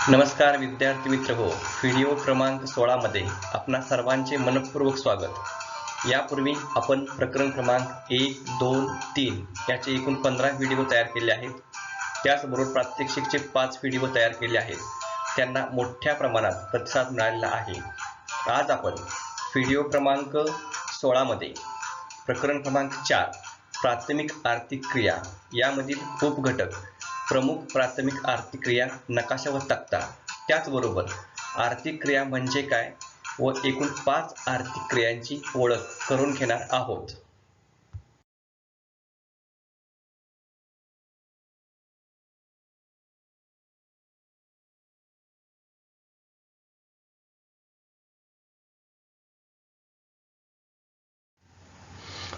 नमस्कार विद्यार्थी मित्र हो, व्हिडिओ क्रमांक 16 मध्ये आपणा सर्वांचे मनपूर्वक स्वागत। यापूर्वी आपण प्रकरण क्रमांक 1, 2, 3 याचे एकूण 15 व्हिडिओ तयार केले आहेत। त्याचबरोबर प्रात्यक्षिकचे 5 व्हिडिओ तयार केले आहेत। त्यांना मोठ्या प्रमाणात प्रतिसाद मिळालेला आहे। आज आपण व्हिडिओ क्रमांक 16 मध्ये प्रकरण क्रमांक 4 प्राथमिक आर्थिक क्रिया यामधील उपघटक प्रमुख प्राथमिक आर्थिक क्रिया नकाशा व तक्ता, त्याचबरोबर आर्थिक क्रिया म्हणजे काय व एकूण 5 आर्थिक क्रियांची ओळख करून घेणार आहोत।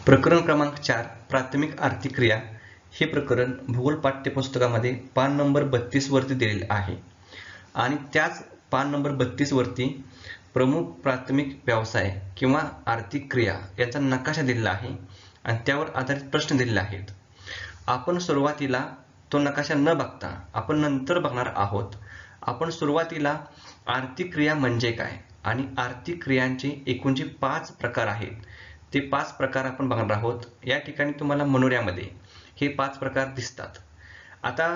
प्रकरण क्रमांक 4 प्राथमिक आर्थिक क्रिया हे प्रकरण भूगोल पाठ्यपुस्तकामध्ये पान नंबर 32 वरती दिलेले आहे आणि त्याच पान नंबर 32 वरती प्रमुख प्राथमिक व्यवसाय किंवा आर्थिक क्रिया याचा नकाशा दिलेला आहे आणि त्यावर आधारित प्रश्न दिलेले आहेत। आपण सुरुवातीला तो नकाशा न बघता आपण नंतर बघणार आहोत। आपण सुरुवातीला आर्थिक क्रिया म्हणजे काय आणि आर्थिक क्रियांचे एकूण जे 5 प्रकार आहेत ते 5 प्रकार आपण बघणार आहोत। या ठिकाणी तुम्हाला मनोऱ्यामध्ये हे 5 प्रकार दिसतात। आता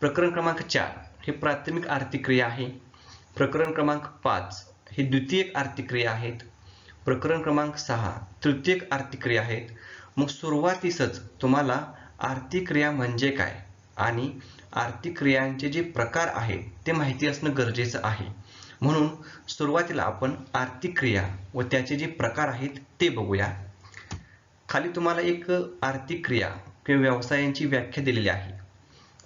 प्रकरण क्रमांक 4 हे प्राथमिक आर्थिक क्रिया आहे। प्रकरण क्रमांक 5 हे द्वितीयक आर्थिक क्रिया आहेत। प्रकरण क्रमांक 6 तृतीयक आर्थिक क्रिया आहेत। मग सुरुवातीसच तुम्हाला आर्थिक क्रिया म्हणजे काय आणि आर्थिक क्रियांचे जे प्रकार आहेत ते माहिती असणं गरजेचं आहे। म्हणून सुरुवातीला आपण आर्थिक क्रिया व त्याचे जे प्रकार आहेत ते बघूया। खाली तुम्हाला एक आर्थिक क्रिया किंवा व्यवसायांची व्याख्या दिलेली आहे।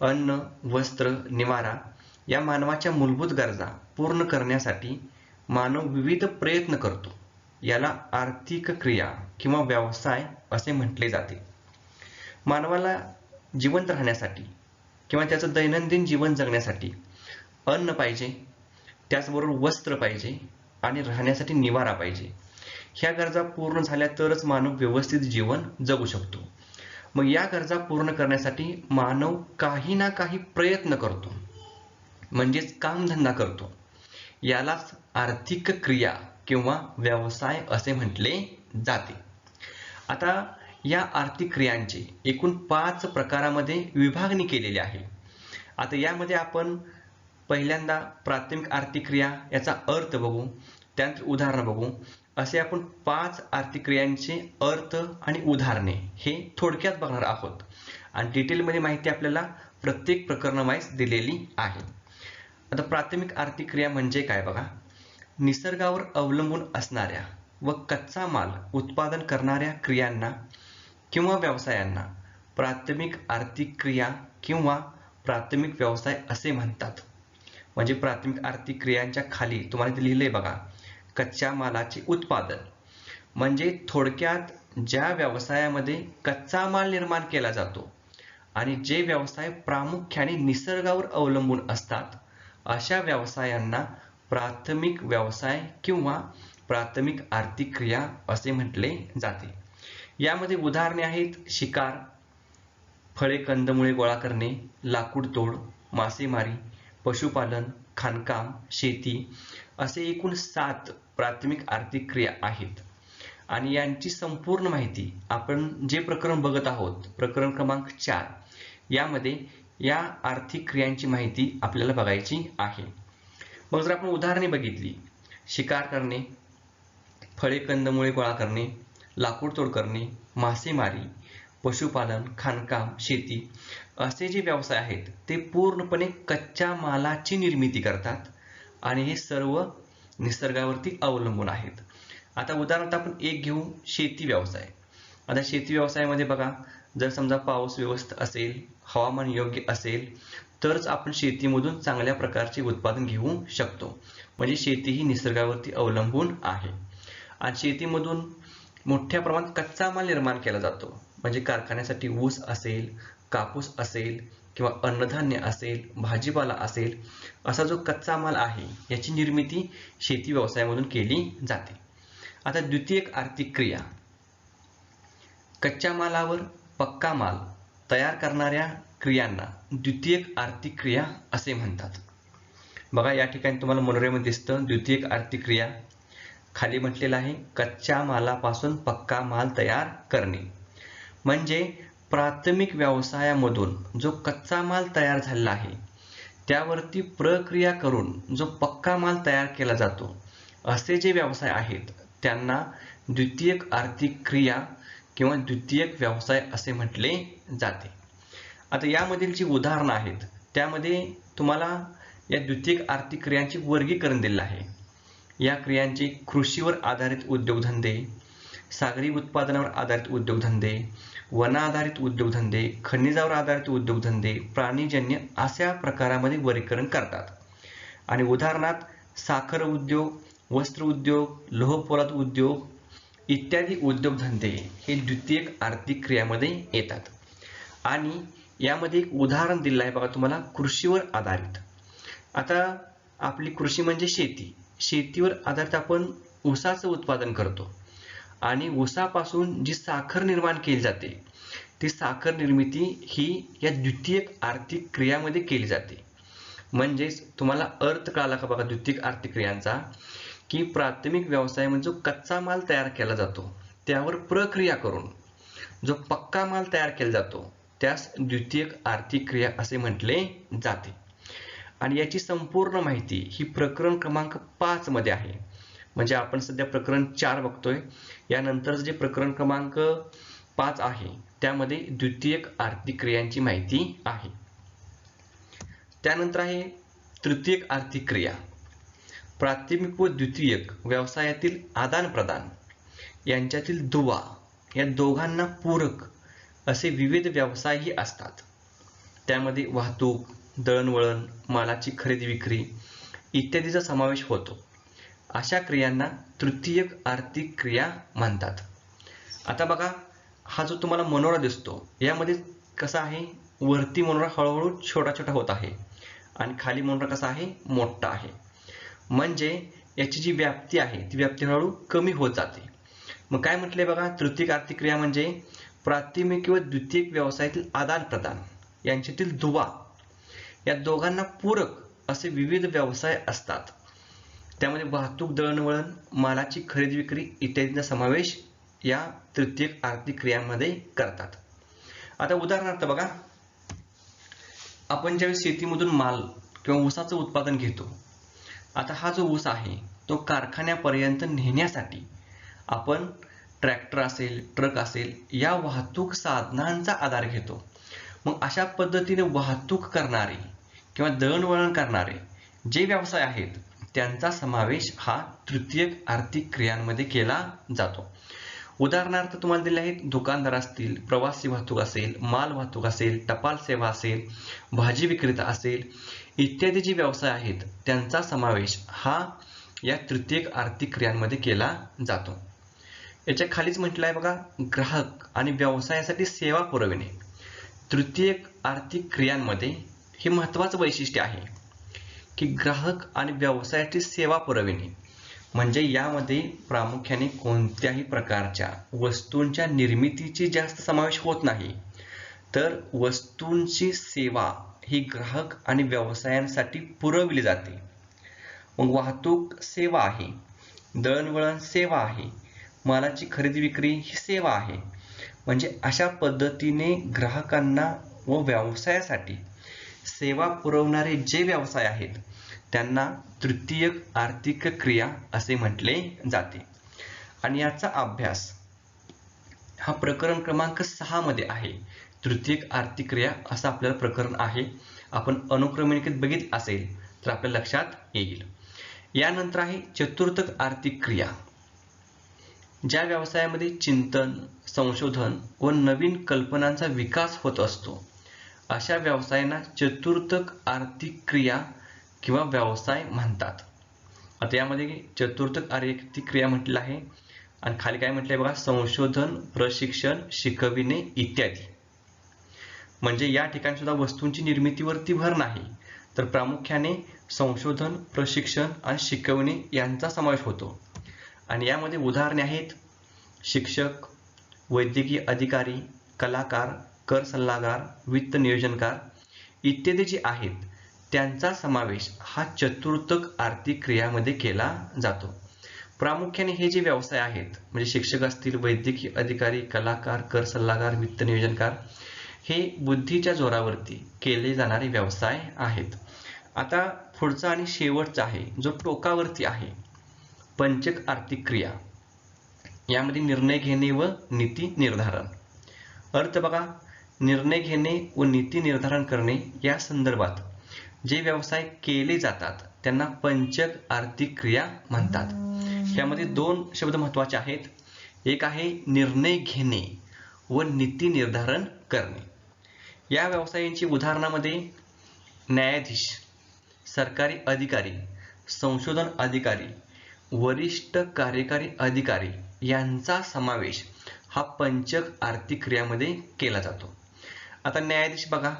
अन्न, वस्त्र, निवारा या मानवाच्या मूलभूत गरजा पूर्ण करण्यासाठी मानव विविध प्रयत्न करतो। याला आर्थिक क्रिया किंवा व्यवसाय असे म्हटले जाते। मानवाला जिवंत राहण्यासाठी किंवा त्याचं दैनंदिन जीवन जगण्यासाठी अन्न पाहिजे, त्याचबरोबर वस्त्र पाहिजे आणि राहण्यासाठी निवारा पाहिजे। ह्या गरजा पूर्ण झाल्या तरच मानव व्यवस्थित जीवन जगू शकतो। मग या गरजा पूर्ण करण्यासाठी मानव काही ना काही प्रयत्न करतो, म्हणजेच कामधंदा करतो। यालाच आर्थिक क्रिया किंवा व्यवसाय असे म्हटले जाते। आता या आर्थिक क्रियांचे एकूण 5 प्रकारामध्ये विभागणी केलेली आहे। आता यामध्ये आपण पहिल्यांदा प्राथमिक आर्थिक क्रिया याचा अर्थ बघू, त्यानंतर उदाहरणं बघू। असे आपण 5 आर्थिक क्रियांचे अर्थ आणि उदाहरणे हे थोडक्यात बघणार आहोत आणि डिटेलमध्ये माहिती आपल्याला प्रत्येक प्रकरणावाईज दिलेली आहे। आता प्राथमिक आर्थिक क्रिया म्हणजे काय बघा, निसर्गावर अवलंबून असणाऱ्या व कच्चा माल उत्पादन करणाऱ्या क्रियांना किंवा व्यवसायांना प्राथमिक आर्थिक क्रिया किंवा प्राथमिक व्यवसाय असे म्हणतात। म्हणजे प्राथमिक आर्थिक क्रियांच्या खाली तुम्हाला इथे लिहिलंय बघा, कच्च्या मालाचे उत्पादन म्हणजे थोडक्यात ज्या व्यवसायामध्ये कच्चा माल निर्माण केला जातो आणि जे व्यवसाय प्रामुख्याने निसर्गावर अवलंबून असतात अशा व्यवसायांना प्राथमिक व्यवसाय किंवा प्राथमिक आर्थिक क्रिया असे म्हटले जाते। यामध्ये उदाहरणे आहेत शिकार, फळे कंदमुळे गोळा करणे, लाकूड तोड, मासेमारी, पशुपालन, खाणकाम, शेती असे एकूण 7 प्राथमिक आर्थिक क्रिया आहेत। आणि यांची संपूर्ण माहिती आपण जे प्रकरण बघत आहोत प्रकरण क्रमांक 4 यामध्ये या आर्थिक क्रियांची माहिती आपल्याला बघायची आहे। मग जर आपण उदाहरणे बघितली, शिकार करणे, फळे कंदमुळे गोळा करणे, लाकूड तोड करणे, मासेमारी, पशुपालन, खाणकाम, शेती असे जे व्यवसाय आहेत ते पूर्णपणे कच्च्या मालाची निर्मिती करतात आणि हे सर्व निसर्गावरती अवलंबून आहेत। आता उदाहरणार्थ आपण एक घेऊ शेती व्यवसाय। आता शेती व्यवसायामध्ये बघा, जर समजा पाऊस व्यवस्थित असेल, हवामान योग्य असेल तरच आपण शेतीमधून चांगल्या प्रकारचे उत्पादन घेऊ शकतो। म्हणजे शेती ही निसर्गावरती अवलंबून आहे आणि शेतीमधून मोठ्या प्रमाणात कच्चा माल निर्माण केला जातो। म्हणजे कारखान्यासाठी ऊस असेल, कापूस असेल किंवा अन्नधान्य असेल, भाजीपाला असेल असा जो कच्चा माल आहे याची निर्मिती शेती व्यवसायामधून केली जाते। आता द्वितीयक आर्थिक क्रिया, कच्च्या मालावर पक्का माल तयार करणाऱ्या क्रियांना द्वितीयक आर्थिक क्रिया असे म्हणतात। बघा या ठिकाणी तुम्हाला मनोरम दिसतं द्वितीयक आर्थिक क्रिया. खाली म्हटलेलं आहे कच्च्या मालापासून पक्का माल तयार करणे. म्हणजे प्राथमिक व्यवसायामधून जो कच्चा माल तयार झालेला आहे त्यावरती प्रक्रिया करून जो पक्का माल तयार केला जातो, असे जे व्यवसाय आहेत त्यांना द्वितीयक आर्थिक क्रिया किंवा द्वितीयक व्यवसाय असे म्हटले जाते. आता यामधील जी उदाहरणं आहेत त्यामध्ये तुम्हाला या द्वितीयक आर्थिक क्रियांचे वर्गीकरण दिलेलं आहे. या क्रियांचे कृषीवर आधारित उद्योगधंदे, सागरी उत्पादनावर आधारित उद्योगधंदे, वनाधारित उद्योगधंदे, खनिजावर आधारित उद्योगधंदे, प्राणीजन्य अशा प्रकारामध्ये वर्गीकरण करतात. आणि उदाहरणार्थ साखर उद्योग, वस्त्र उद्योग, लोहपोलाद उद्योग इत्यादी उद्योगधंदे हे द्वितीयक आर्थिक क्रियामध्ये येतात. आणि यामध्ये एक उदाहरण दिलं आहे बघा तुम्हाला कृषीवर आधारित. आता आपली कृषी म्हणजे शेती. शेतीवर आधारित आपण ऊसाचं उत्पादन करतो आणि ऊसापासून जी साखर निर्माण केली जाते ती साखर निर्मिती ही या द्वितीयक आर्थिक क्रियामध्ये केली जाते. म्हणजेच तुम्हाला अर्थ कळाला का बघा द्वितीयक आर्थिक क्रियांचा, की प्राथमिक व्यवसायामध्ये जो कच्चा माल तयार केला जातो त्यावर प्रक्रिया करून जो पक्का माल तयार केला जातो त्यास द्वितीयक आर्थिक क्रिया असे म्हटले जाते. आणि याची संपूर्ण माहिती ही प्रकरण क्रमांक 5 मध्ये आहे. म्हणजे आपण सध्या प्रकरण 4 बघतोय, यानंतर जे प्रकरण क्रमांक 5 आहे त्यामध्ये द्वितीयक आर्थिक क्रियांची माहिती आहे. त्यानंतर आहे तृतीयक आर्थिक क्रिया. प्राथमिक व द्वितीयक व्यवसायातील आदान प्रदान यांच्यातील दुवा या दोघांना पूरक असे विविध व्यवसायही असतात. त्यामध्ये वाहतूक, दळणवळण, मालाची खरेदी विक्री इत्यादीचा समावेश होतो. अशा क्रियांना तृतीयक आर्थिक क्रिया म्हणतात. आता बघा हा जो तुम्हाला मनोरा दिसतो यामध्ये कसा आहे, वरती मनोरा हळूहळू छोटा छोटा होत आहे आणि खाली मनोरा कसा आहे, मोठा आहे. म्हणजे याची जी व्याप्ती आहे ती व्याप्ती हळूहळू कमी होत जाते. मग काय म्हटलंय बघा, तृतीयक आर्थिक क्रिया म्हणजे प्राथमिक किंवा द्वितीयक व्यवसायातील आदान प्रदान यांच्यातील दुवा या दोघांना पूरक असे विविध व्यवसाय असतात. त्यामध्ये वाहतूक, दळणवळण, मालाची खरेदी विक्री इत्यादींचा समावेश या तृतीयक आर्थिक क्रियांमध्ये करतात. आता उदाहरणार्थ बघा, आपण ज्यावेळी शेतीमधून माल किंवा ऊसाचं उत्पादन घेतो, आता हा जो ऊस आहे तो कारखान्यापर्यंत नेण्यासाठी आपण ट्रॅक्टर असेल, ट्रक असेल या वाहतूक साधनांचा आधार घेतो. मग अशा पद्धतीने वाहतूक करणारे किंवा दळणवळण करणारे जे व्यवसाय आहेत त्यांचा समावेश हा तृतीयक आर्थिक क्रियांमध्ये केला जातो. उदाहरणार्थ तुम्हाला दिले आहेत दुकानदार असतील, प्रवासी वाहतूक असेल, माल वाहतूक असेल, टपाल सेवा असेल, भाजी विक्रेता असेल इत्यादी जे व्यवसाय आहेत त्यांचा समावेश हा या तृतीयक आर्थिक क्रियांमध्ये केला जातो. याच्या खालीच म्हटलं आहे बघा, ग्राहक आणि व्यवसायासाठी सेवा पुरविणे. तृतीयक आर्थिक क्रियांमध्ये हे महत्त्वाचं वैशिष्ट्य आहे की ग्राहक आणि व्यवसायाची सेवा पुरविणे. म्हणजे यामध्ये प्रामुख्याने कोणत्याही प्रकारच्या वस्तूंच्या निर्मितीची जास्त समावेश होत नाही, तर वस्तूंची सेवा ही ग्राहक आणि व्यवसायांसाठी पुरवली जाते. मग वाहतूक सेवा आहे, दळणवळण सेवा आहे, मालाची खरेदी विक्री ही सेवा आहे. म्हणजे अशा पद्धतीने ग्राहकांना व व्यवसायासाठी सेवा पुरवणारे जे व्यवसाय आहेत त्यांना तृतीयक आर्थिक क्रिया असे म्हटले जाते. आणि याचा अभ्यास हा प्रकरण क्रमांक 6 मध्ये आहे. तृतीयक आर्थिक क्रिया असं आपल्याला प्रकरण आहे. आपण अनुक्रमणिकेत बघितलं असेल तर आपल्या लक्षात येईल. यानंतर आहे चतुर्थक आर्थिक क्रिया. ज्या व्यवसायामध्ये चिंतन, संशोधन व नवीन कल्पनांचा विकास होत असतो अशा व्यवसायांना चतुर्थक आर्थिक क्रिया किंवा व्यवसाय म्हणतात. आता यामध्ये चतुर्थक आर्थिक क्रिया म्हटलं आहे आणि खाली काय म्हटलंय बघा, संशोधन, प्रशिक्षण, शिकविणे इत्यादी. म्हणजे या ठिकाणी सुद्धा वस्तूंची निर्मितीवरती भर नाही, तर प्रामुख्याने संशोधन, प्रशिक्षण आणि शिकवणे यांचा समावेश होतो. आणि यामध्ये उदाहरणे आहेत शिक्षक, वैद्यकीय अधिकारी, कलाकार, कर सल्लागार, वित्त नियोजनकार इत्यादी जे आहेत त्यांचा समावेश हा चतुर्थक आर्थिक क्रियामध्ये केला जातो. प्रामुख्याने हे जे व्यवसाय आहेत म्हणजे शिक्षक असतील, वैद्यकीय अधिकारी, कलाकार, कर सल्लागार, वित्त नियोजनकार, हे बुद्धीच्या जोरावरती केले जाणारे व्यवसाय आहेत. आता पुढचा आणि शेवटचा आहे जो टोकावरती आहे, पंचक आर्थिक क्रिया. यामध्ये निर्णय घेणे व नीती निर्धारण. अर्थ बघा, निर्णय घेणे व नीती निर्धारण करणे या संदर्भात जे व्यवसाय केले जातात त्यांना पंचक आर्थिक क्रिया म्हणतात. यामध्ये दोन शब्द महत्वाचे आहेत. एक आहे निर्णय घेणे व नीती निर्धारण करणे. या व्यवसायांची उदाहरणामध्ये न्यायाधीश, सरकारी अधिकारी, संशोधन अधिकारी, वरिष्ठ कार्यकारी अधिकारी यांचा समावेश हा पंचक आर्थिक क्रियामध्ये केला जातो. आता न्यायाधीश बघा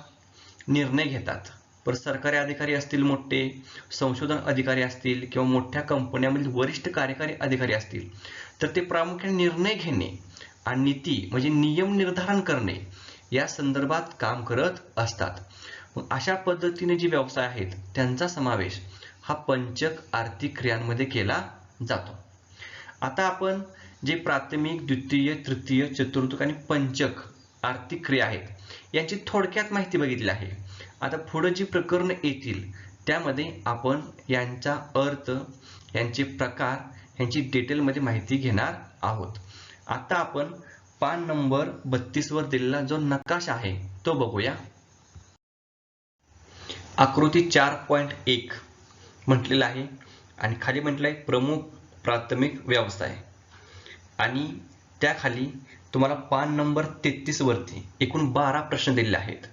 निर्णय घेतात, पर सरकारी अधिकारी असतील मोठे, संशोधन अधिकारी असतील किंवा मोठ्या कंपन्यांमधील वरिष्ठ कार्यकारी अधिकारी असतील तर ते प्रामुख्याने निर्णय घेणे आणि नीती म्हणजे नियम निर्धारण करणे या संदर्भात काम करत असतात. मग अशा पद्धतीने जे व्यवसाय आहेत त्यांचा समावेश हा पंचक आर्थिक क्रियांमध्ये केला जातो. आता आपण जे प्राथमिक, द्वितीय, तृतीय, चतुर्थक आणि पंचक आर्थिक क्रिया आहेत यांची थोडक्यात माहिती बघितली आहे. आता पुढे जी प्रकरण येतील त्यामध्ये आपण यांचा अर्थ, यांचे प्रकार, यांची डिटेलमध्ये माहिती घेणार आहोत. आता आपण पान नंबर 32 वर दिलेला जो नकाशा आहे तो बघूया. आकृती 4.1 म्हटलेला आहे आणि खाली म्हटलंय प्रमुख प्राथमिक व्यवसाय आणि त्याखाली तुम्हाला पान नंबर 33 वरती एकूण 12 प्रश्न दिलेले आहेत.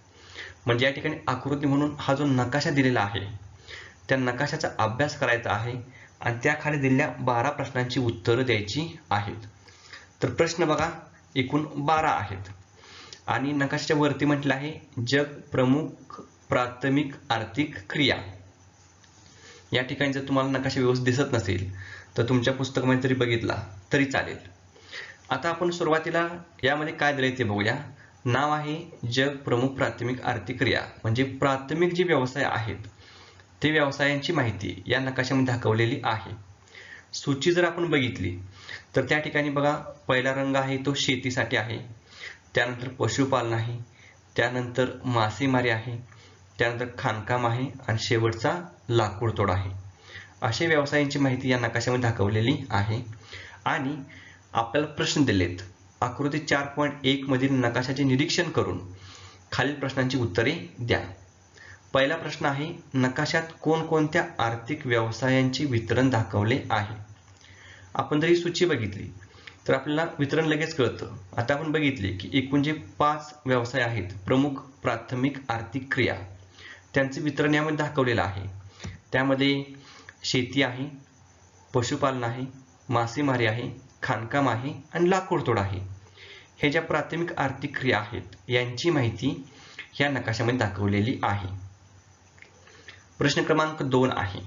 म्हणजे या ठिकाणी आकृती म्हणून हा जो नकाशा दिलेला आहे त्या नकाशाचा अभ्यास करायचा आहे आणि त्याखाली दिलेल्या 12 प्रश्नांची उत्तरं द्यायची आहेत. तर प्रश्न बघा एकूण 12 आहेत आणि नकाशाच्या वरती म्हटलं आहे जग प्रमुख प्राथमिक आर्थिक क्रिया. या ठिकाणी जर तुम्हाला नकाशा व्यवस्थित दिसत नसेल तर तुमच्या पुस्तकामध्ये तरी बघितला तरी चालेल. आता आपण सुरुवातीला यामध्ये काय दिले ते बघूया. नाव आहे जग प्रमुख प्राथमिक आर्थिक क्रिया, म्हणजे प्राथमिक जे व्यवसाय आहेत ते व्यवसायांची माहिती या नकाशामध्ये दाखवलेली आहे. सूची जर आपण बघितली तर त्या ठिकाणी बघा पहिला रंग आहे तो शेतीसाठी आहे, त्यानंतर पशुपालन आहे, त्यानंतर मासेमारी आहे, त्यानंतर खाणकाम आहे आणि शेवटचा लाकूडतोड आहे. अशा व्यवसायांची माहिती या नकाशामध्ये दाखवलेली आहे. आणि आपल्याला प्रश्न दिलेत. आकृती 4.1 मधील नकाशाचे निरीक्षण करून खालील प्रश्नांची उत्तरे द्या. पहिला प्रश्न आहे नकाशात कोणकोणत्या आर्थिक व्यवसायांचे वितरण दाखवले आहे. आपण जर ही सूची बघितली तर आपल्याला वितरण लगेच कळतं. आता आपण बघितले की एकूण जे 5 व्यवसाय आहेत प्रमुख प्राथमिक आर्थिक क्रिया त्यांचे वितरण यामध्ये दाखवलेलं आहे. त्यामध्ये शेती आहे, पशुपालन आहे, मासेमारी आहे, खाणकाम आहे आणि लाकूडतोड आहे. हे ज्या प्राथमिक आर्थिक क्रिया आहेत यांची माहिती या नकाशामध्ये दाखवलेली आहे. प्रश्न क्रमांक 2 आहे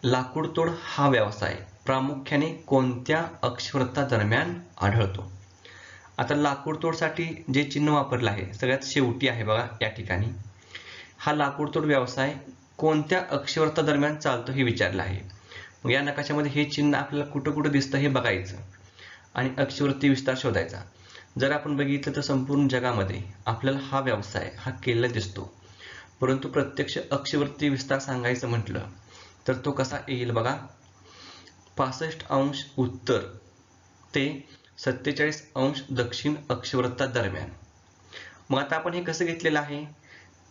लाकूडतोड हा व्यवसाय प्रामुख्याने कोणत्या अक्षवृत्ता दरम्यान आढळतो. आता लाकूडतोडसाठी जे चिन्ह वापरलं आहे सगळ्यात शेवटी आहे बघा या ठिकाणी. हा लाकूडतोड व्यवसाय कोणत्या अक्षवृत्ता दरम्यान चालतो हे विचारलं आहे. मग या नकाशामध्ये हे चिन्ह आपल्याला कुठं कुठं दिसतं हे बघायचं आणि अक्षवृत्ती विस्तार शोधायचा. जर आपण बघितलं तर संपूर्ण जगामध्ये आपल्याला हा व्यवसाय हा केलेला दिसतो, परंतु प्रत्यक्ष अक्षवृत्ती विस्तार सांगायचं म्हटलं तर तो कसा येईल बघा. 65° उत्तर ते 47° दक्षिण अक्षवृत्ता दरम्यान. मग आता आपण हे कसं घेतलेलं आहे.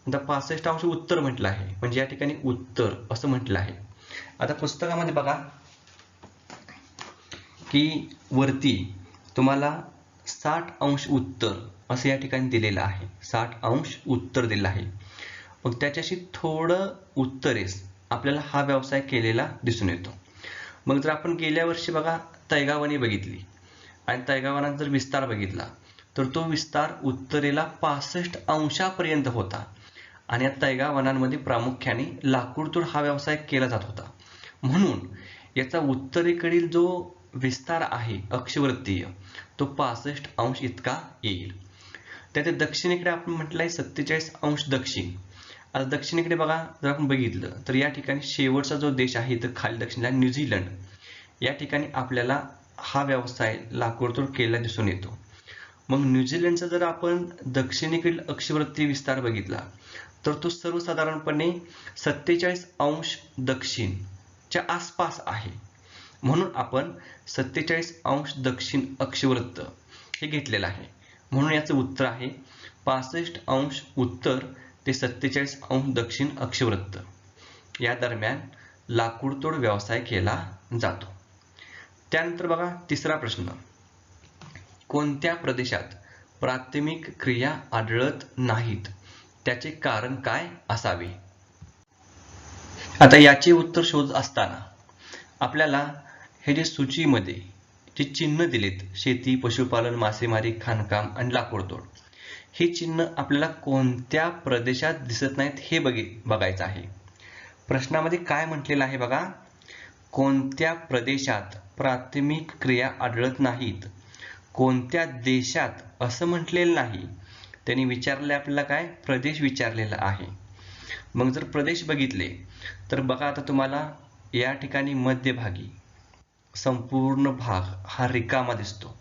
आता 65° उत्तर म्हटलं आहे म्हणजे या ठिकाणी उत्तर असं म्हटलं आहे. आता पुस्तकामध्ये बघा की वरती तुम्हाला 60° उत्तर असं या ठिकाणी दिलेलं आहे. 60° उत्तर दिलेलं आहे. मग त्याच्याशी थोडं उत्तरेस आपल्याला हा व्यवसाय केलेला दिसून येतो. मग जर आपण गेल्या वर्षी बघा तैगावणी बघितली आणि तैगावनात जर विस्तार बघितला तर तो विस्तार उत्तरेला 65° पर्यंत होता आणि या तैगावनांमध्ये प्रामुख्याने लाकूडतोड हा व्यवसाय केला जात होता. म्हणून याचा उत्तरेकडील जो विस्तार आहे अक्षवृत्तीय तो 65° इतका येईल. त्याच्या दक्षिणेकडे आपण म्हटलंय 47° दक्षिण आता दक्षिणेकडे बघा, जर आपण बघितलं तर या ठिकाणी शेवटचा जो देश आहे तर खाली दक्षिणेला न्यूझीलंड, या ठिकाणी आपल्याला हा व्यवसाय लाकूडतोड केलेला दिसून येतो. मग न्यूझीलंडचा जर आपण दक्षिणेकडील अक्षवृत्ती विस्तार बघितला तर तो सर्वसाधारणपणे 47 अंश दक्षिणच्या आसपास आहे. म्हणून आपण 47 अंश दक्षिण अक्षवृत्त हे घेतलेलं आहे. म्हणून याचं उत्तर आहे 65 अंश उत्तर ते 47 अंश दक्षिण अक्षवृत्त या दरम्यान लाकूडतोड व्यवसाय केला जातो. त्यानंतर बघा तिसरा प्रश्न, कोणत्या प्रदेशात प्राथमिक क्रिया आढळत नाहीत, त्याचे कारण काय असावे? आता याचे उत्तर शोध असताना आपल्याला हे जे सूचीमध्ये जे चिन्ह दिलेत, शेती, पशुपालन, मासेमारी, खाणकाम आणि लाकूडतोड, हे चिन्ह आपल्याला कोणत्या प्रदेशात दिसत नाहीत हे बघायचं आहे. प्रश्नामध्ये काय म्हटलेलं आहे बघा, कोणत्या प्रदेशात प्राथमिक क्रिया आढळत नाहीत, कोणत्या देशात असं म्हटलेलं नाही. त्यांनी विचारले आपल्याला काय, प्रदेश विचारलेला आहे. मग जर प्रदेश बघितले तर बघा, आता तुम्हाला या ठिकाणी मध्यभागी संपूर्ण भाग हा रिकामा दिसतो,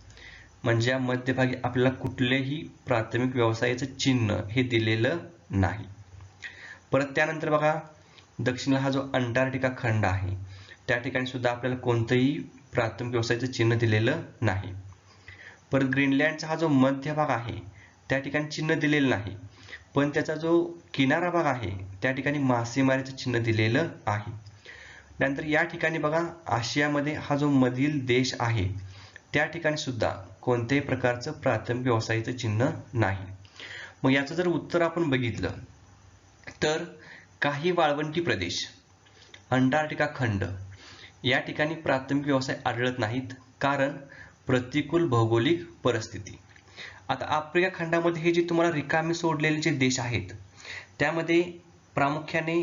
म्हणजे या मध्यभागी आपल्याला कुठलेही प्राथमिक व्यवसायाचं चिन्ह हे दिलेलं नाही. परत त्यानंतर बघा, दक्षिणेला हा जो अंटार्क्टिका खंड आहे त्या ठिकाणी सुद्धा आपल्याला कोणतंही प्राथमिक व्यवसायाचं चिन्ह दिलेलं नाही. परत ग्रीनलँडचा हा जो मध्य भाग आहे त्या ठिकाणी चिन्ह दिलेलं नाही, पण त्याचा जो किनारा भाग आहे त्या ठिकाणी मासेमारीचं चिन्ह दिलेलं आहे. नंतर या ठिकाणी बघा, आशियामध्ये हा जो मधील देश आहे त्या ठिकाणी सुद्धा कोणत्याही प्रकारचं प्राथमिक व्यवसायाचं चिन्ह नाही. मग याचं जर उत्तर आपण बघितलं तर काही वाळवंटी प्रदेश, अंटार्क्टिका खंड या ठिकाणी प्राथमिक व्यवसाय आढळत नाहीत, कारण प्रतिकूल भौगोलिक परिस्थिती. आता आफ्रिका खंडामध्ये हे जे तुम्हाला रिकामी सोडलेले जे देश आहेत त्यामध्ये प्रामुख्याने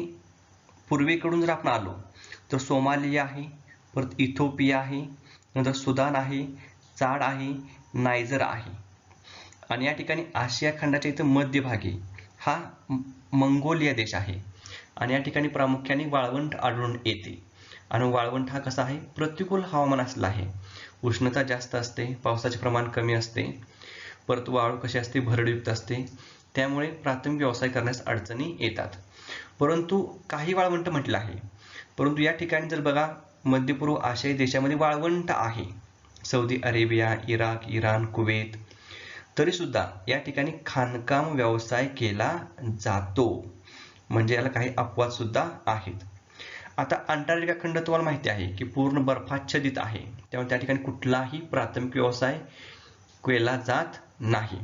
पूर्वेकडून जर आपण आलो तर सोमालिया आहे, परत इथिओपिया आहे, नंतर सुदान आहे, चाड आहे, नायजर आहे. आणि या ठिकाणी आशिया खंडाच्या इथं मध्यभागी हा मंगोलिया देश आहे. आणि या ठिकाणी प्रामुख्याने वाळवंट आढळून येते. आणि वाळवंट हा कसा आहे, प्रतिकूल हवामान असला आहे, उष्णता जास्त असते, पावसाचे प्रमाण कमी असते, परत वाळू कशी असते, भरडयुक्त असते, त्यामुळे प्राथमिक व्यवसाय करण्यास अडचणी येतात. परंतु काही वाळवंट म्हटलं आहे, परंतु या ठिकाणी जर बघा, मध्यपूर्व आशियाई देशामध्ये वाळवंट आहे, Saudi Arabia, Iraq, Iran, Kuwait, तरी सुद्धा या ठिकाणी खाणकाम व्यवसाय केला जातो, म्हणजे याला काही अपवाद सुद्धा आहेत. आता अंटार्क्टिका खंड तुम्हाला माहिती आहे की पूर्ण बर्फाच्छादित आहे, त्यामुळे त्या ठिकाणी कुठलाही प्राथमिक व्यवसाय केला जात नाही.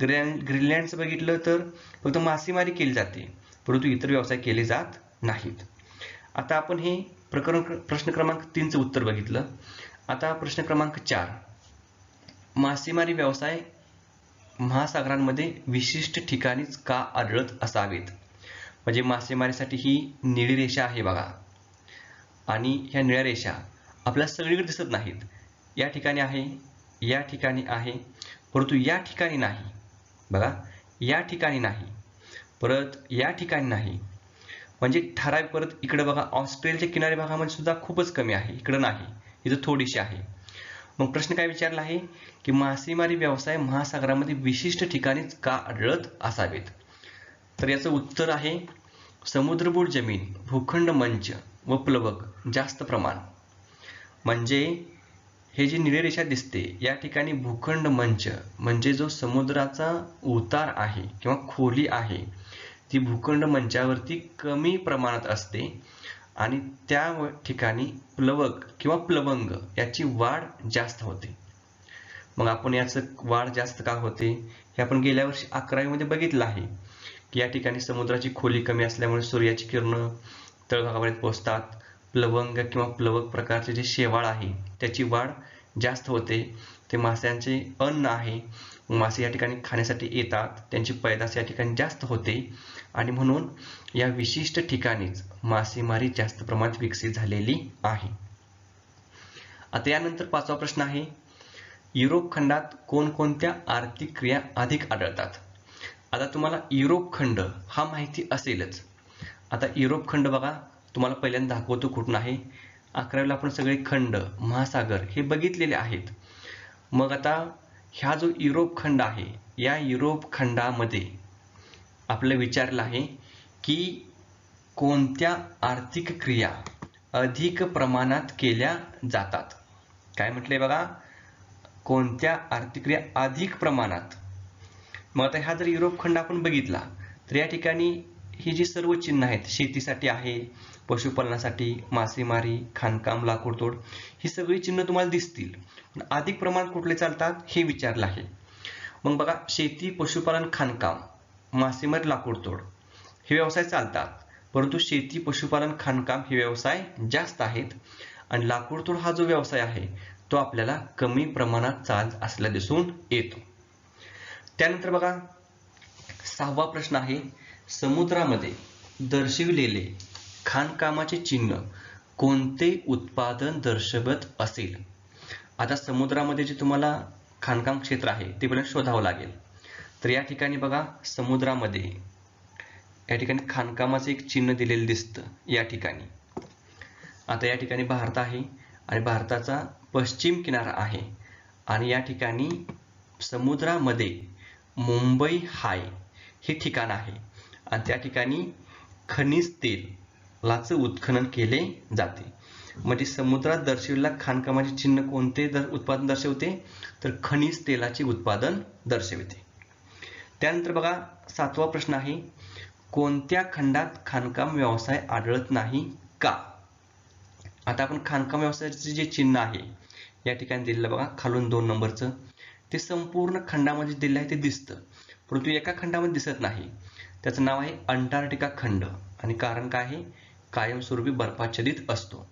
ग्रीनलँडचं बघितलं तर फक्त मासेमारी केली जाते, परंतु इतर व्यवसाय केले जात नाहीत. आता आपण हे प्रश्न क्रमांक 3चं उत्तर बघितलं. आता प्रश्न क्रमांक 4, मासेमारी व्यवसाय महासागरांमध्ये विशिष्ट ठिकाणीच का आढळत असावेत? म्हणजे मासेमारीसाठी ही निळी रेषा आहे बघा, आणि ह्या निळ्या रेषा आपल्याला सगळीकडे दिसत नाहीत. या ठिकाणी आहे, या ठिकाणी आहे, परंतु या ठिकाणी नाही बघा, या ठिकाणी नाही, परत या ठिकाणी नाही. म्हणजे ठराविक. परत इकडे बघा, ऑस्ट्रेलियाच्या किनारी भागामध्ये सुद्धा खूपच कमी आहे, इकडे नाही, इथं थोडीशी आहे. मग प्रश्न काय विचारला आहे की मासेमारी व्यवसाय महासागरामध्ये विशिष्ट ठिकाणीच का आढळत असावेत? तर याचं उत्तर आहे समुद्रबोट जमीन, भूखंड मंच व प्लवक जास्त प्रमाण. म्हणजे हे जी निळी रेषा दिसते या ठिकाणी भूखंड मंच म्हणजे जो समुद्राचा उतार आहे किंवा खोली आहे ती भूखंड मंचावरती कमी प्रमाणात असते, आणि त्या ठिकाणी प्लवक किंवा प्लवंग याची वाढ जास्त होते. मग आपण याचं वाढ जास्त का होते हे आपण गेल्या वर्षी 11वी मध्ये बघितलं आहे की या ठिकाणी समुद्राची खोली कमी असल्यामुळे सूर्याची किरणं तळभागापर्यंत पोहोचतात. प्लवंग किंवा प्लवक प्रकारचे जे शेवाळ आहे त्याची वाढ जास्त होते. ते माशांचे अन्न आहे, मासे या ठिकाणी खाण्यासाठी येतात, त्यांची पैदास या ठिकाणी जास्त होते, आणि म्हणून या विशिष्ट ठिकाणीच मासेमारी जास्त प्रमाणात विकसित झालेली आहे. आता यानंतर 5वा प्रश्न आहे, युरोप खंडात कोणकोणत्या आर्थिक क्रिया अधिक आढळतात? आता तुम्हाला युरोप खंड हा माहिती असेलच. आता युरोप खंड बघा, तुम्हाला पहिल्यांदा दाखवतो कुठून आहे. 11वीला आपण सगळे खंड, महासागर हे बघितलेले आहेत. मग आता ह्या जो युरोप खंड आहे, या युरोप खंडामध्ये आपल्याला विचारलं आहे की कोणत्या आर्थिक क्रिया अधिक प्रमाणात केल्या जातात. काय म्हटलंय बघा, कोणत्या आर्थिक क्रिया अधिक प्रमाणात. मग आता हा जर युरोप खंड आपण बघितला तर या ठिकाणी ही जी सर्व चिन्ह आहेत, शेतीसाठी आहे, पशुपालनासाठी, मासेमारी, खाणकाम, लाकूडतोड, ही सगळी चिन्ह तुम्हाला दिसतील. पण अधिक प्रमाणात कुठले चालतात हे विचारलं आहे. मग बघा, शेती, पशुपालन, खाणकाम, मासेमारी, लाकूडतोड हे व्यवसाय चालतात. परंतु शेती, पशुपालन, खाणकाम हे व्यवसाय जास्त आहेत आणि लाकूडतोड हा जो व्यवसाय आहे तो आपल्याला कमी प्रमाणात चालत असल्याला दिसून येतो. त्यानंतर बघा, 6वा प्रश्न आहे, समुद्रामध्ये दर्शविलेले खाणकामाचे चिन्ह कोणते उत्पादन दर्शवत असेल. आता समुद्रामध्ये जे तुम्हाला खाणकाम क्षेत्र आहे ते पहिल्यांदा शोधावं लागेल. तर या ठिकाणी बघा, समुद्रामध्ये या ठिकाणी खाणकामाचं एक चिन्ह दिलेलं दिसतं या ठिकाणी. आता या ठिकाणी भारत आहे आणि भारताचा पश्चिम किनारा आहे आणि या ठिकाणी समुद्रामध्ये मुंबई हाय हे ठिकाण आहे आणि त्या ठिकाणी खनिज तेलाचं उत्खनन केले जाते. म्हणजे समुद्रात दर्शविलेला खाणकामाचे चिन्ह कोणते उत्पादन दर्शवते, तर खनिज तेलाचे उत्पादन दर्शवते. त्यानंतर बघा, 7वा प्रश्न आहे, कोणत्या खंडात खाणकाम व्यवसाय आढळत नाही का. आता आपण खाणकाम व्यवसायाचे जे चिन्ह आहे या ठिकाणी दिलेलं बघा, खालून 2 नंबरचं, ते संपूर्ण खंडामध्ये दिलेलं आहे ते दिसतं, परंतु एका खंडामध्ये दिसत नाही. त्याचं नाव आहे अंटार्क्टिका खंड आणि कारण काय आहे, कायमस्वरूपी बर्फाच्छादित असतो.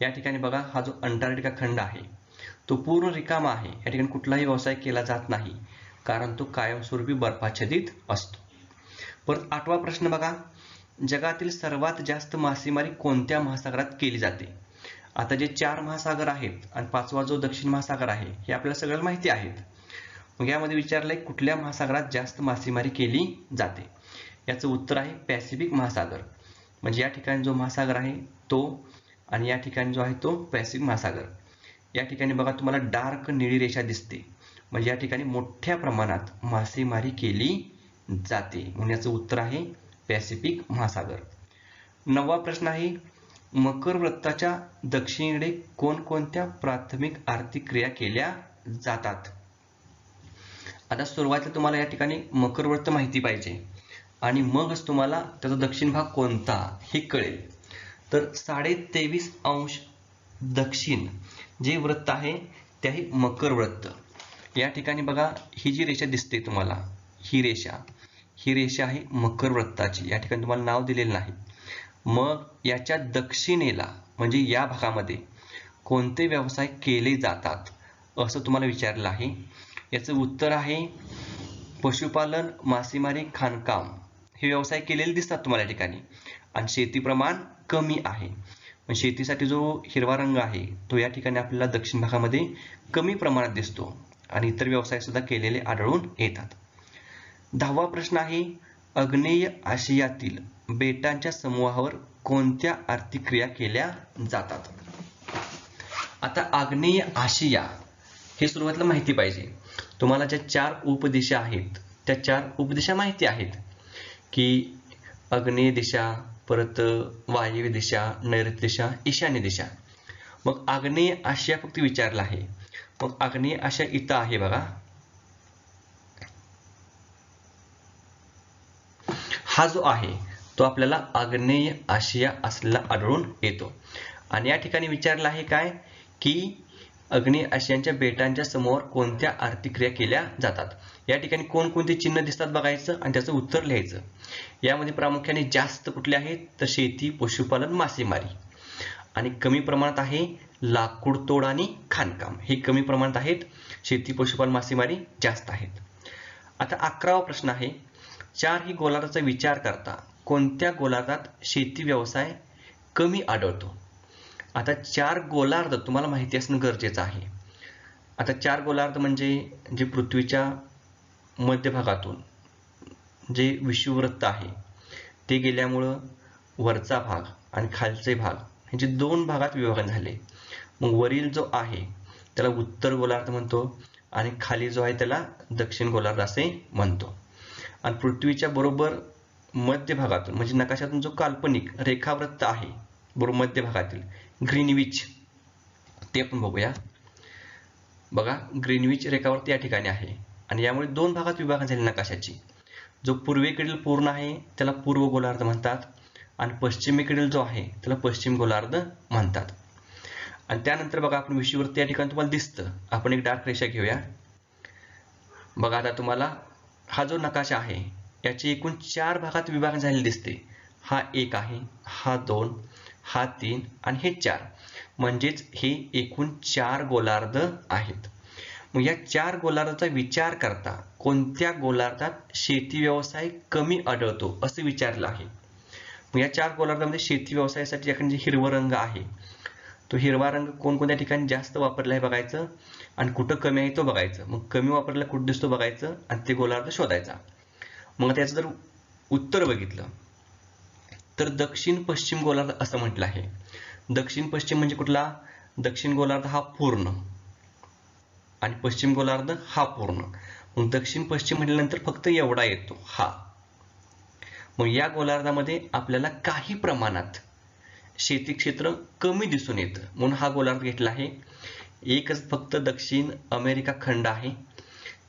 या ठिकाणी बघा, हा जो अंटार्क्टिका खंड आहे तो पूर्ण रिकामा आहे. या ठिकाणी कुठलाही व्यवसाय केला जात नाही कारण तो कायमस्वरूपी बर्फाच्छादित असतो. परत 8वा प्रश्न बघा, जगातील सर्वात जास्त मासेमारी कोणत्या महासागरात केली जाते. आता जे 4 महासागर आहेत आणि 5वा जो दक्षिण महासागर आहे हे आपल्याला सगळ्याला माहिती आहेत. मग यामध्ये विचारलंय कुठल्या महासागरात जास्त मासेमारी केली जाते. याचं उत्तर आहे पॅसिफिक महासागर. म्हणजे या ठिकाणी जो महासागर आहे तो आणि या ठिकाणी जो आहे तो पॅसिफिक महासागर. या ठिकाणी बघा, तुम्हाला डार्क निळी रेषा दिसते, म्हणजे या ठिकाणी मोठ्या प्रमाणात मासेमारी केली जाते. म्हणून याचं उत्तर आहे पॅसिफिक महासागर. 9वा प्रश्न आहे, मकर वृत्ताच्या दक्षिणेकडे कोणकोणत्या प्राथमिक आर्थिक क्रिया केल्या जातात. आता सुरुवातीला तुम्हाला या ठिकाणी मकर वृत्त माहिती पाहिजे आणि मगच तुम्हाला त्याचा दक्षिण भाग कोणता हे कळेल. तर 23.5 दक्षिण जे वृत्त आहे ते आहे मकर वृत्त. या ठिकाणी बघा, ही जी रेषा दिसते तुम्हाला, ही रेषा आहे मकर वृत्ताची. या ठिकाणी तुम्हाला नाव दिलेलं नाही. मग याच्या दक्षिणेला म्हणजे या भागामध्ये कोणते व्यवसाय केले जातात असं तुम्हाला विचारलं आहे. याचं उत्तर आहे पशुपालन, मासेमारी, खाणकाम हे व्यवसाय केलेले दिसतात तुम्हाला या ठिकाणी आणि शेती प्रमाण कमी आहे. पण शेतीसाठी जो हिरवा रंग आहे तो या ठिकाणी आपल्याला दक्षिण भागामध्ये कमी प्रमाणात दिसतो आणि इतर व्यवसाय सुद्धा केलेले आढळून येतात. 10वा प्रश्न आहे, आग्नेय आशियातील बेटांच्या समूहावर कोणत्या आर्थिक क्रिया केल्या जातात. आता आग्नेय आशिया हे सुरुवातीला माहिती पाहिजे. तुम्हाला ज्या 4 उपदिशा आहेत त्या 4 उपदिशा माहिती आहेत की आग्नेय दिशा, परत वायव्य दिशा, नैऋत्य दिशा, ईशान्य दिशा. मग आग्नेय आशिया फक्त विचारला आहे. मग आग्नेय आशिया इथं आहे बघा, हा जो आहे तो आपल्याला आग्नेय आशिया असलेला आढळून येतो. आणि या ठिकाणी विचारलं आहे काय की आग्नेय आशियाच्या बेटांच्या समूहावर कोणत्या आर्थिक क्रिया केल्या जातात. या ठिकाणी कोणकोणते चिन्ह दिसतात बघायचं आणि त्याचं उत्तर लिहायचं. यामध्ये प्रामुख्याने जास्त कुठले आहेत तर शेती, पशुपालन, मासेमारी आणि कमी प्रमाणात आहे लाकूडतोड आणि खाणकाम. हे कमी प्रमाणात आहेत, शेती, पशुपालन, मासेमारी जास्त आहेत. आता 11वा प्रश्न आहे, 4 ही गोलार्धाचा विचार करता कोणत्या गोलार्धात शेती व्यवसाय कमी आढळतो. आता 4 गोलार्ध तुम्हाला माहिती असणं गरजेचं आहे. आता 4 गोलार्ध म्हणजे जे पृथ्वीच्या मध्यभागातून जे विषुववृत्त आहे ते गेल्यामुळं वरचा भाग आणि खालचे भाग ह्याचे दोन भागात विभाजन झाले. मग वरील जो आहे त्याला उत्तर गोलार्ध म्हणतो आणि खाली जो आहे त्याला दक्षिण गोलार्ध असे म्हणतो. आणि पृथ्वीच्या बरोबर मध्य भागातून म्हणजे नकाशातून जो काल्पनिक रेखावृत्त आहे बरोबर मध्य भागातील ग्रीनविच ते आपण बघूया. बघा, ग्रीनविच रेखावृत्त या ठिकाणी आहे आणि यामुळे दोन भागात विभागणी झाली नकाशाची. जो पूर्वेकडील पूर्ण आहे त्याला पूर्व गोलार्ध म्हणतात आणि पश्चिमेकडील जो आहे त्याला पश्चिम गोलार्ध म्हणतात. आणि त्यानंतर बघा, आपण विषुववृत्त या ठिकाणी तुम्हाला दिसतं. आपण एक डार्क रेषा घेऊया. बघा, आता तुम्हाला हा जो नकाशा आहे याची एकूण 4 भागात विभागणी झालेली दिसते. हा 1 आहे, हा 2, हा 3 आणि हे 4. म्हणजेच हे एकूण 4 गोलार्ध आहेत. मग या 4 गोलार्धाचा विचार करता कोणत्या गोलार्धात शेती व्यवसाय कमी आढळतो असं विचारलं आहे. मग या 4 गोलार्धामध्ये शेती व्यवसायासाठी याकडे हिरवा रंग आहे तो हिरवा रंग कोणकोणत्या ठिकाणी जास्त वापरला आहे बघायचं आणि कुठं कमी आहे तो बघायचं. मग कमी वापरला कुठं दिसतो बघायचं आणि ते गोलार्ध शोधायचा. मग त्याचं जर उत्तर बघितलं तर दक्षिण पश्चिम गोलार्ध असं म्हटलं आहे. दक्षिण पश्चिम म्हणजे कुठला? दक्षिण गोलार्ध हा पूर्ण आणि पश्चिम गोलार्ध हा पूर्ण. मग दक्षिण पश्चिम म्हटल्यानंतर फक्त एवढा येतो हा. मग या गोलार्धामध्ये आपल्याला काही प्रमाणात शेती क्षेत्र कमी दिसून येतं म्हणून हा गोलार्ध घेतला आहे. एकच फक्त दक्षिण अमेरिका खंड आहे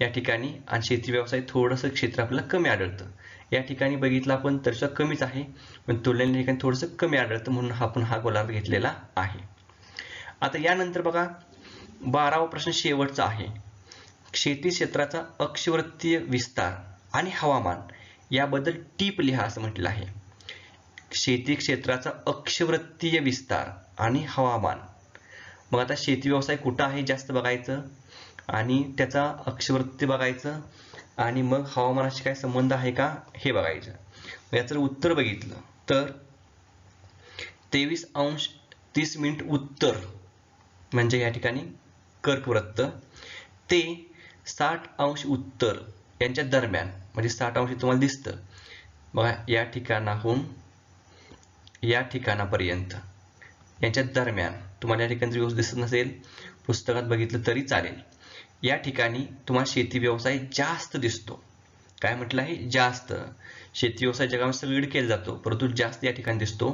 या ठिकाणी आणि शेती व्यवसाय थोडंसं क्षेत्र आपल्याला कमी आढळतं. या ठिकाणी बघितलं आपण तर सुद्धा कमीच आहे पण तुलनेने ठिकाणी थोडंसं कमी आढळतं म्हणून आपण हा गोलार्ध घेतलेला आहे. आता यानंतर बघा 12वा प्रश्न शेवटचा आहे. शेती क्षेत्राचा अक्षवृत्तीय विस्तार आणि हवामान याबद्दल टीप लिहा असं म्हटलं आहे. शेती क्षेत्राचा अक्षवृत्तीय विस्तार आणि हवामान. मग आता शेती व्यवसाय कुठं आहे जास्त बघायचं आणि त्याचा अक्षवृत्ती बघायचं आणि मग हवामानाशी काय संबंध आहे का हे बघायचं. याचं उत्तर बघितलं तर 23°30' उत्तर म्हणजे या ठिकाणी कर्कवृत्त ते 60° उत्तर यांच्या दरम्यान म्हणजे 60° तुम्हाला दिसतं बघा या ठिकाणाहून या ठिकाणापर्यंत यांच्या दरम्यान तुम्हाला या ठिकाणी जर दिसत नसेल पुस्तकात बघितलं तरी चालेल. या ठिकाणी तुम्हाला शेती व्यवसाय जास्त दिसतो. काय म्हटलं आहे? जास्त. शेती व्यवसाय जगामध्ये सगळीकडे केला जातो परंतु जास्त या ठिकाणी दिसतो.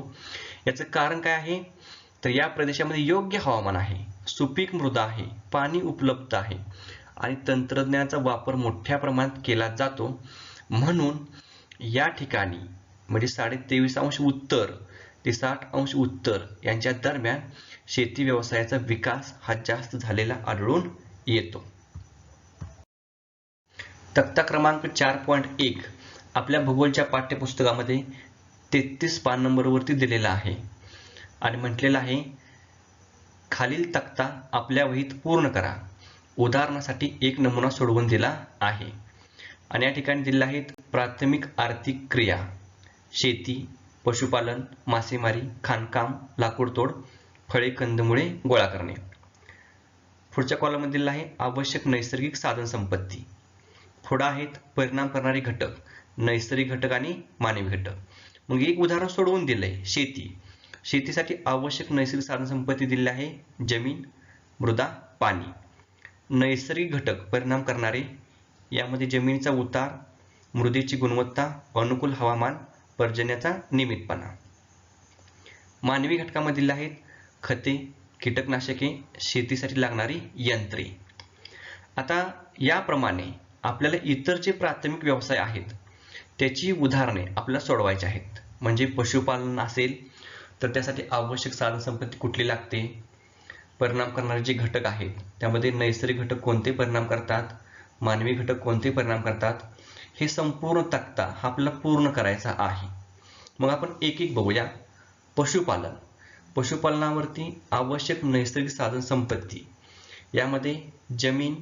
याचं कारण काय आहे तर या प्रदेशामध्ये योग्य हवामान आहे, सुपीक मृदा आहे, पाणी उपलब्ध आहे आणि तंत्रज्ञानाचा वापर मोठ्या प्रमाणात केला जातो. म्हणून या ठिकाणी म्हणजे 23.5° उत्तर ते 60° उत्तर यांच्या दरम्यान शेती व्यवसायाचा विकास हा जास्त झालेला आढळून येतो. तक्ता क्रमांक 4.1 आपल्या भूगोलच्या पाठ्यपुस्तकामध्ये 33 पान नंबरवरती दिलेला आहे आणि म्हटलेलं आहे खालील तक्ता आपल्या वहीत पूर्ण करा. उदाहरणासाठी एक नमुना सोडवून दिला आहे आणि या ठिकाणी दिलेले आहेत प्राथमिक आर्थिक क्रिया शेती, पशुपालन, मासेमारी, खाणकाम, लाकूडतोड, फळे कंदमुळे गोळा करणे. पुढच्या कॉलममध्ये दिलेला आहे आवश्यक नैसर्गिक साधन संपत्ती. पुढे आहेत परिणाम करणारे घटक, नैसर्गिक घटक आणि मानवी घटक. मग एक उदाहरण सोडवून दिलंय शेती. शेतीसाठी आवश्यक नैसर्गिक साधन संपत्ती दिलेली आहे जमीन, मृदा, पाणी. नैसर्गिक घटक परिणाम करणारे यामध्ये जमिनीचा उतार, मृदेची गुणवत्ता, अनुकूल हवामान, पर्जन्याचा नियमितपणा. मानवी घटकामध्ये दिले आहेत खते, कीटकनाशके, शेतीसाठी लागणारी यंत्रे. आता याप्रमाणे आपल्याला इतर जे प्राथमिक व्यवसाय आहेत त्याची उदाहरणे आपल्याला सोडवायची आहेत. म्हणजे पशुपालन असेल तर त्यासाठी आवश्यक साधन संपत्ती कुठली लागते, परिणाम करणारे जे घटक आहेत त्यामध्ये नैसर्गिक घटक कोणते परिणाम करतात, मानवी घटक कोणते परिणाम करतात, हे संपूर्ण तक्ता हा आपल्याला पूर्ण करायचा आहे. मग आपण एक एक बघूया. पशुपालन. पशुपालनावरती आवश्यक नैसर्गिक साधन संपत्ती यामध्ये जमीन,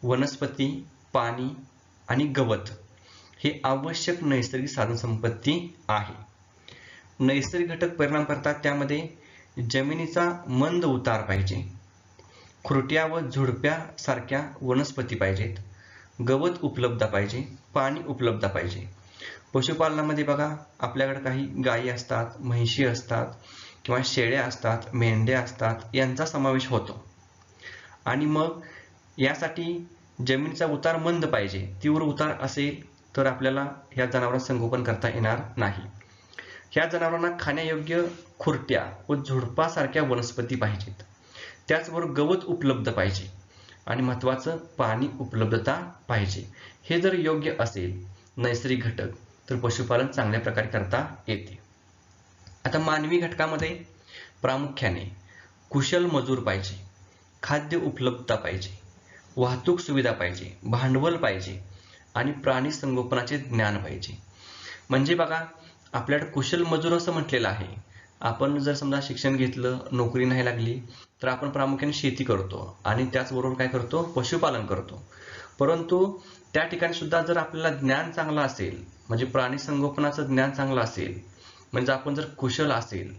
वनस्पती, पाणी आणि गवत हे आवश्यक नैसर्गिक साधन संपत्ती आहे. नैसर्गिक घटक परिणाम करतात त्यामध्ये जमिनीचा मंद उतार पाहिजे, खुरट्या व झुडप्या सारख्या वनस्पती पाहिजेत, गवत उपलब्ध पाहिजे, पाणी उपलब्ध पाहिजे. पशुपालनामध्ये बघा आपल्याकडे काही गायी असतात, म्हैशी असतात किंवा शेळ्या असतात, मेंढ्या असतात, यांचा समावेश होतो. आणि मग यासाठी जमिनीचा उतार मंद पाहिजे. तीव्र उतार असेल तर आपल्याला ह्या जनावरांचं संगोपन करता येणार नाही. ह्या जनावरांना खाण्यायोग्य खुरट्या व झुडपासारख्या वनस्पती पाहिजेत. त्याचबरोबर गवत उपलब्ध पाहिजे आणि महत्त्वाचं पाणी उपलब्धता पाहिजे. हे जर योग्य असेल नैसर्गिक घटक तर पशुपालन चांगल्या प्रकारे करता येते. आता मानवी घटकामध्ये प्रामुख्याने कुशल मजूर पाहिजे, खाद्य उपलब्धता पाहिजे, वाहतूक सुविधा पाहिजे, भांडवल पाहिजे आणि प्राणी संगोपनाचे ज्ञान पाहिजे. म्हणजे बघा आपल्याकडे कुशल मजूर असं म्हटलेलं आहे. आपण जर समजा शिक्षण घेतलं, नोकरी नाही लागली तर आपण प्रामुख्याने शेती करतो आणि त्याचबरोबर काय करतो, पशुपालन करतो. परंतु त्या ठिकाणी सुद्धा जर आपल्याला ज्ञान चांगलं असेल, म्हणजे प्राणी संगोपनाचं ज्ञान चांगलं असेल, म्हणजे आपण जर कुशल असेल.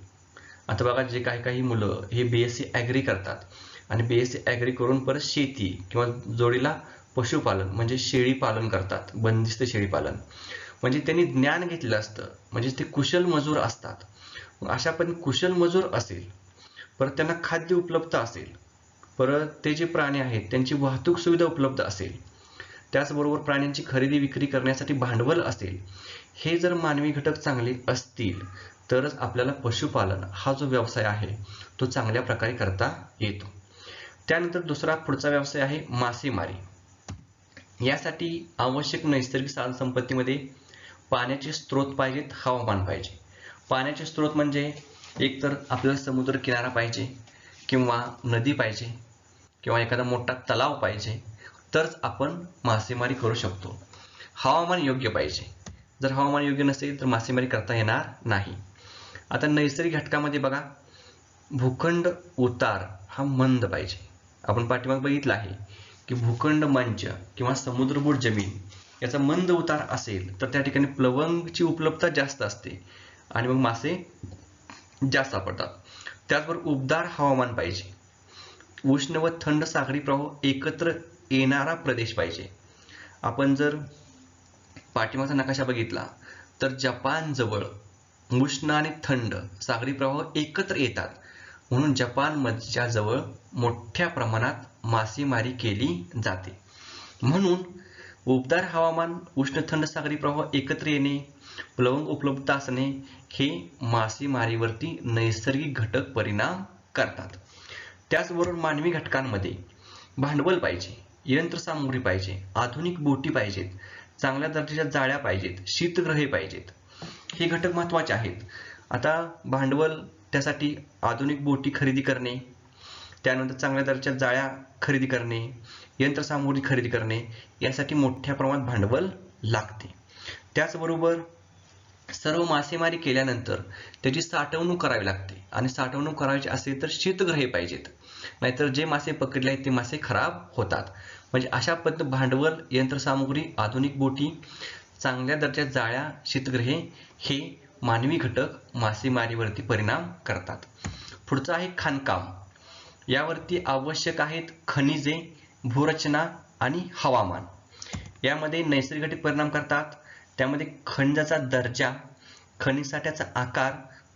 आता बघा जे काही मुलं हे BSc ॲग्री करतात आणि BSc ॲग्री करून परत शेती किंवा जोडीला पशुपालन म्हणजे शेळी पालन करतात, बंदिस्त शेळी पालन. म्हणजे त्यांनी ज्ञान घेतलेलं असतं, म्हणजे ते कुशल मजूर असतात. अशा पण कुशल मजूर असेल, परत त्यांना खाद्य उपलब्ध असेल, परत ते जे प्राणी आहेत त्यांची वाहतूक सुविधा उपलब्ध असेल, त्याचबरोबर प्राण्यांची खरेदी विक्री करण्यासाठी भांडवल असेल. हे जर मानवी घटक चांगले असतील तरच आपल्याला पशुपालन हा जो व्यवसाय आहे तो चांगल्या प्रकारे करता येतो. त्यानंतर दुसरा पुढचा व्यवसाय आहे मासेमारी. यासाठी आवश्यक नैसर्गिक साधनसंपत्तीमध्ये पाण्याचे स्रोत पाहिजेत, हवामान पाहिजे. पाण्याचे स्रोत म्हणजे एकतर आपल्याला समुद्र किनारा पाहिजे किंवा नदी पाहिजे किंवा एखादा मोठा तलाव पाहिजे, तरच आपण मासेमारी करू शकतो. हवामान योग्य पाहिजे. जर हवामान योग्य नसेल तर मासेमारी करता येणार नाही. आता नैसर्गिक घटकामध्ये बघा भूखंड उतार हा मंद पाहिजे. आपण पाठीमागे बघितलं आहे की भूखंड मंच किंवा समुद्रबोट जमीन याचा मंद उतार असेल तर त्या ठिकाणी प्लवंगची उपलब्धता जास्त असते आणि मग मासे जास्त सापडतात. त्याचबरोबर उबदार हवामान पाहिजे. उष्ण व थंड सागरी प्रवाह एकत्र येणारा प्रदेश पाहिजे. आपण जर पाठीमागचा नकाशा बघितला तर जपान जवळ उष्ण आणि थंड सागरी प्रवाह एकत्र येतात, म्हणून जपानच्या जवळ मोठ्या प्रमाणात मासेमारी केली जाते. म्हणून उबदार हवामान, उष्ण थंड सागरी प्रवाह एकत्र येणे, प्लवंग उपलब्धता असणे हे मासेमारीवरती नैसर्गिक घटक परिणाम करतात. त्याचबरोबर मानवी घटकांमध्ये भांडवल पाहिजे, यंत्रसामुग्री पाहिजे, आधुनिक बोटी पाहिजेत, चांगल्या दर्जाच्या जाळ्या पाहिजेत, शीतगृहे पाहिजेत. हे घटक महत्त्वाचे आहेत. आता भांडवल त्यासाठी आधुनिक बोटी खरेदी करणे, त्यानंतर चांगल्या दर्जाच्या जाळ्या खरेदी करणे, यंत्रसामुग्री खरेदी करणे यासाठी मोठ्या प्रमाणात भांडवल लागते. त्याचबरोबर सर्व मासेमारी केल्यानंतर त्याची साठवणूक करावी लागते आणि साठवणूक करायची असेल तर शीतगृहे पाहिजेत, नाहीतर जे मासे पकडले आहेत ते मासे खराब होतात. म्हणजे अशा पद्धतीने भांडवल, यंत्रसामुग्री, आधुनिक बोटी, चांगल्या दर्जाच्या जाळ्या, शीतगृहे हे मानवी घटक मासेमारीवरती परिणाम करतात. पुढचं आहे खाणकाम. यावरती आवश्यक आहेत खनिजे, भूरचना आणि हवामान. यामध्ये नैसर्गिक घटक परिणाम करतात. त्यामध्ये खनिजाचा दर्जा, खनिज साठ्याचा आकार,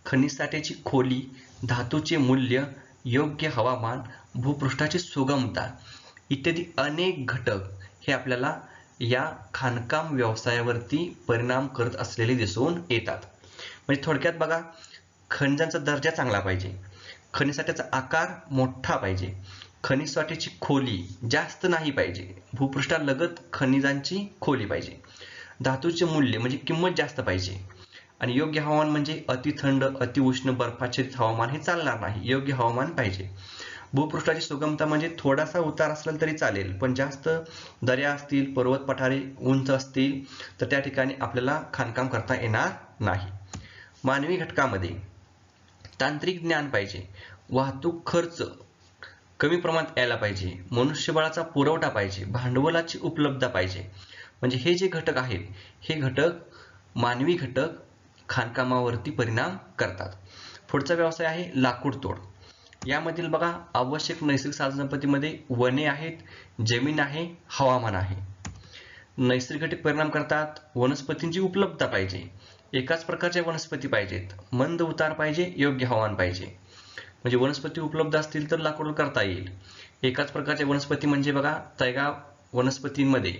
खनिज साठ्याची खोली, धातूचे मूल्य, योग्य हवामान, भूपृष्ठाची सुगमता इत्यादी अनेक घटक हे आपल्याला या खाणकाम व्यवसायावरती परिणाम करत असलेले दिसून येतात. म्हणजे थोडक्यात बघा, खनिजांचा दर्जा चांगला पाहिजे, खनिज साठ्याचा आकार मोठा पाहिजे, खनिज साठ्याची खोली जास्त नाही पाहिजे, भूपृष्ठालगत खनिजांची खोली पाहिजे, धातूचे मूल्य म्हणजे किंमत जास्त पाहिजे आणि योग्य हवामान म्हणजे अति थंड, अति उष्ण, बर्फाच्छादित हवामान हे चालणार नाही, योग्य हवामान पाहिजे. भूपृष्ठाची सुगमता म्हणजे थोडासा उतार असला तरी चालेल, पण जास्त दऱ्या असतील, पर्वत पठारे उंच असतील तर त्या ठिकाणी आपल्याला खाणकाम करता येणार नाही. मानवी घटकामध्ये तांत्रिक ज्ञान पाहिजे, वाहतूक खर्च कमी प्रमाणात यायला पाहिजे, मनुष्यबळाचा पुरवठा पाहिजे, भांडवलाची उपलब्धता पाहिजे. म्हणजे हे जे घटक आहेत हे घटक मानवी घटक खाणकामावरती परिणाम करतात. पुढचा व्यवसाय आहे लाकूड तोड. यामधील बघा आवश्यक नैसर्गिक साधनसंपत्तीमध्ये वने आहेत, जमीन आहे, हवामान आहे. नैसर्गिक घटक परिणाम करतात. वनस्पतींची उपलब्धता पाहिजे, एकाच प्रकारच्या वनस्पती पाहिजेत, मंद उतार पाहिजे, योग्य हवामान पाहिजे. म्हणजे वनस्पती उपलब्ध असतील तर लाकूड करता येईल. एकाच प्रकारच्या वनस्पती म्हणजे बघा, तैगा वनस्पतींमध्ये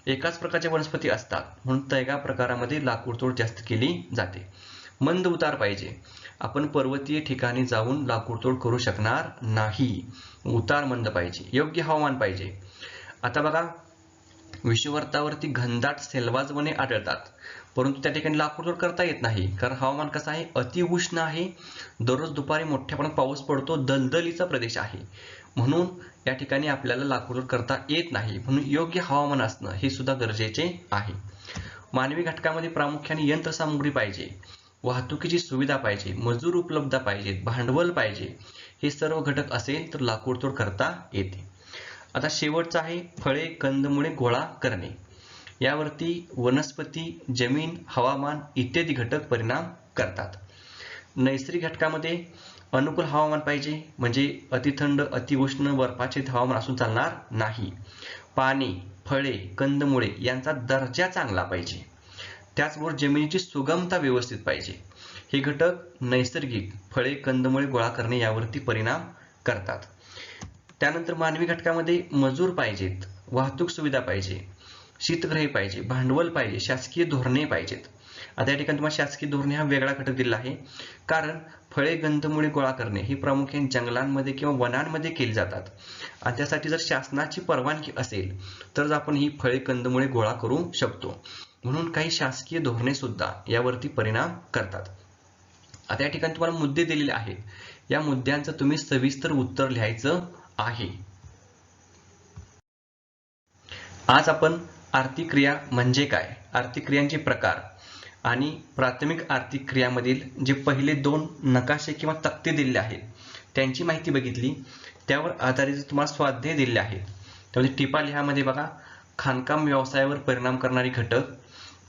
एकाच प्रकारच्या वनस्पती असतात, म्हणून तैगा प्रकारामध्ये लाकूडतोड जास्त केली जाते. मंद उतार पाहिजे, आपण पर्वतीय ठिकाणी जाऊन लाकूडतोड करू शकणार नाही, उतार मंद पाहिजे. योग्य हवामान पाहिजे. आता बघा, विषुववृत्तावरती घनदाट सेल्वाज वने आढळतात, परंतु त्या ठिकाणी लाकूडतोड करता येत नाही, कारण हवामान कसं आहे, अतिउष्ण आहे. दररोज दुपारी मोठ्या प्रमाणात पाऊस पडतो, दलदलीचा प्रदेश आहे, म्हणून या ठिकाणी आपल्याला लाकूडतोड करता येत नाही. म्हणून योग्य हवामान असणं हे सुद्धा गरजेचे आहे. मानवी घटकामध्ये प्रामुख्याने यंत्रसामुग्री पाहिजे, वाहतुकीची सुविधा पाहिजे, मजूर उपलब्ध पाहिजेत, भांडवल पाहिजे. हे सर्व घटक असेल तर लाकूडतोड करता येते. आता शेवटचं आहे फळे कंदमुळे गोळा करणे. यावरती वनस्पती, जमीन, हवामान इत्यादी घटक परिणाम करतात. नैसर्गिक घटकामध्ये अनुकूल हवामान पाहिजे, म्हणजे अतिथंड, अतिउष्ण, बर्फाच्छादित हवामान असून चालणार नाही. पाणी, फळे, कंदमुळे यांचा दर्जा चांगला पाहिजे. त्याचबरोबर जमिनीची सुगमता व्यवस्थित पाहिजे. हे घटक नैसर्गिक फळे, कंदमुळे गोळा करणे यावरती परिणाम करतात. त्यानंतर मानवी घटकामध्ये मजूर पाहिजेत, वाहतूक सुविधा पाहिजे, शीतगृहे पाहिजे, भांडवल पाहिजे, शासकीय धोरणे पाहिजेत. आता या ठिकाणी तुम्हाला शासकीय धोरणे हा वेगळा घटक दिला आहे, कारण फळे कंदमुळे गोळा करणे ही प्रामुख्याने जंगलांमध्ये किंवा वनांमध्ये केली जातात, आणि त्यासाठी जर शासनाची परवानगी असेल तर आपण ही फळे कंदमुळे गोळा करू शकतो. म्हणून काही शासकीय धोरणे सुद्धा यावरती परिणाम करतात. आता या ठिकाणी तुम्हाला मुद्दे दिलेले आहेत, या मुद्द्यांचं तुम्ही सविस्तर उत्तर लिहायचं आहे. आज आपण आर्थिक क्रिया म्हणजे काय, आर्थिक क्रियांचे प्रकार आणि प्राथमिक आर्थिक क्रियामधील जे पहिले 2 नकाशे किंवा तक्ते दिलेले आहेत त्यांची माहिती बघितली. त्यावर आधारित तुम्हाला स्वाध्याय दिलेले आहेत. त्यामध्ये टिपा लिहामध्ये बघा, खाणकाम व्यवसायावर परिणाम करणारे घटक,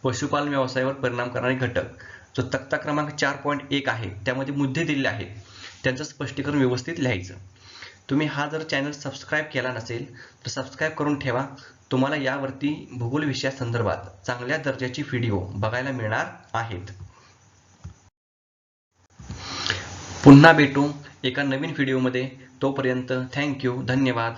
पशुपालन व्यवसायावर परिणाम करणारे घटक. जो तक्ता क्रमांक 4.1 आहे त्यामध्ये मुद्दे दिलेले आहेत, त्यांचं स्पष्टीकरण व्यवस्थित लिहायचं. तुम्ही हा जर चॅनल सबस्क्राईब केला नसेल तर सबस्क्राईब करून ठेवा. तुम्हाला यावरती भूगोल विषयासंदर्भात चांगल्या दर्जाची व्हिडिओ बघायला मिळणार आहेत. पुन्हा भेटू एका नवीन व्हिडिओमध्ये. तोपर्यंत थँक्यू, धन्यवाद.